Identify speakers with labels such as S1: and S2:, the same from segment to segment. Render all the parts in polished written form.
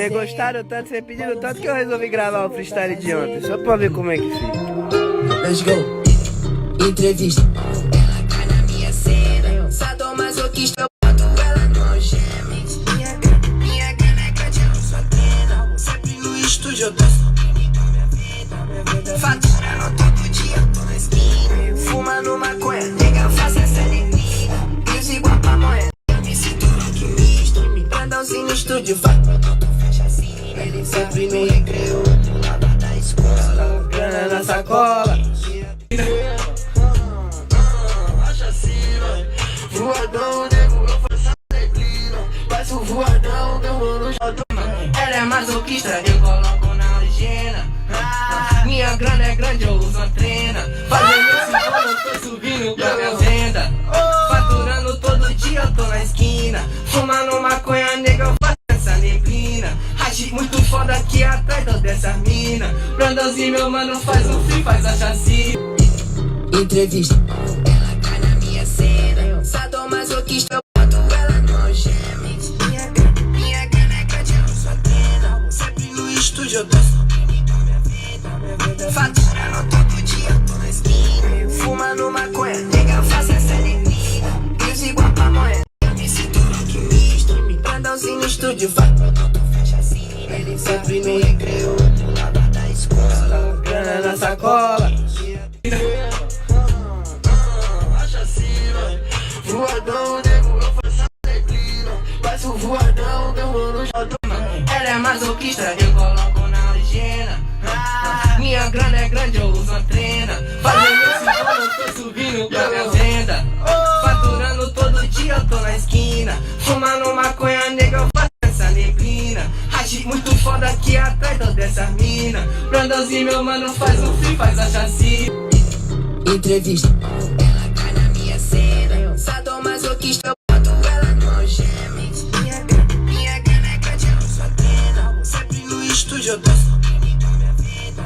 S1: Vocês gostaram tanto, vocês pediram tanto que eu resolvi gravar o freestyle de ontem, só pra ver como é que fica.
S2: Let's go. Entrevista. Ela cai na minha cena. Sadomasoquista, eu boto ela no algema. Minha grana é grande, eu sou trena. Sempre no estúdio, eu tô subindo minha vida. Faturando todo dia, eu tô na esquina. Fumando maconha, nega, faça essa neblina. Deus igual pra moeda, eu me sinto rock misto. Grandãozinho no estúdio, tudo fecha assim. Ele sempre no recreio, do lado da escola.
S1: Grana na sacola.
S2: Voadão, nego, eu faço a neblina. Faço voadão, meu mano já tô. Ela é masoquista, eu coloco na algena. Minha grana é grande, eu uso a trena. Fazendo esse ano, eu tô subindo pra minha venda. Faturando todo dia, eu tô na esquina. Fumando maconha, nega, eu faço essa neblina. Rachi muito foda aqui atrás dessa mina. Brandãozinho, meu mano, faz um free, faz a chassi. Entrevista. Ela cai na minha cena. Sadomasoquista, eu boto ela no algema. Minha grana é grande, eu sou trena. Sempre no estúdio, eu tô subindo minha vida. Faturando todo dia, eu tô na esquina. Fumando maconha, nega, faça essa neblina. Deus igual pra moeda, eu me sinto rock misto. Grandãozinho no estúdio, tudo fecha assim. Ele sempre no recreio, do lado da escola.
S1: Grana na sacola.
S2: Voadão, nego, eu faço a neblina. Faço voadão, meu mano já tô. Ela é masoquista, eu coloco na algena. Minha grana é grande, eu uso a trena. Fazendo esse ano, eu tô subindo pra minha venda. Faturando todo dia, eu tô na esquina. Fumando maconha, nega, eu faço essa neblina. Rachi muito foda aqui atrás dessa mina. Brandãozinho, meu mano, faz um free, faz a chassi. Entrevista. Ela cai na minha cena. Sadomasoquista, eu boto ela no algema. Minha grana é grande, eu sou trena. Sempre no estúdio, eu tô subindo minha vida.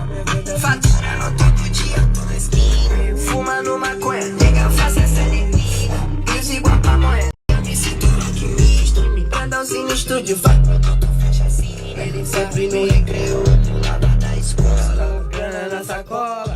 S2: Faturando todo dia, eu tô na esquina. Fumando maconha, nega, faça essa neblina. Deus igual pra moeda, eu me sinto rock misto. Grandãozinho no estúdio, tudo fecha assim. Ele sempre no recreio, do lado da escola.
S1: Grana na sacola.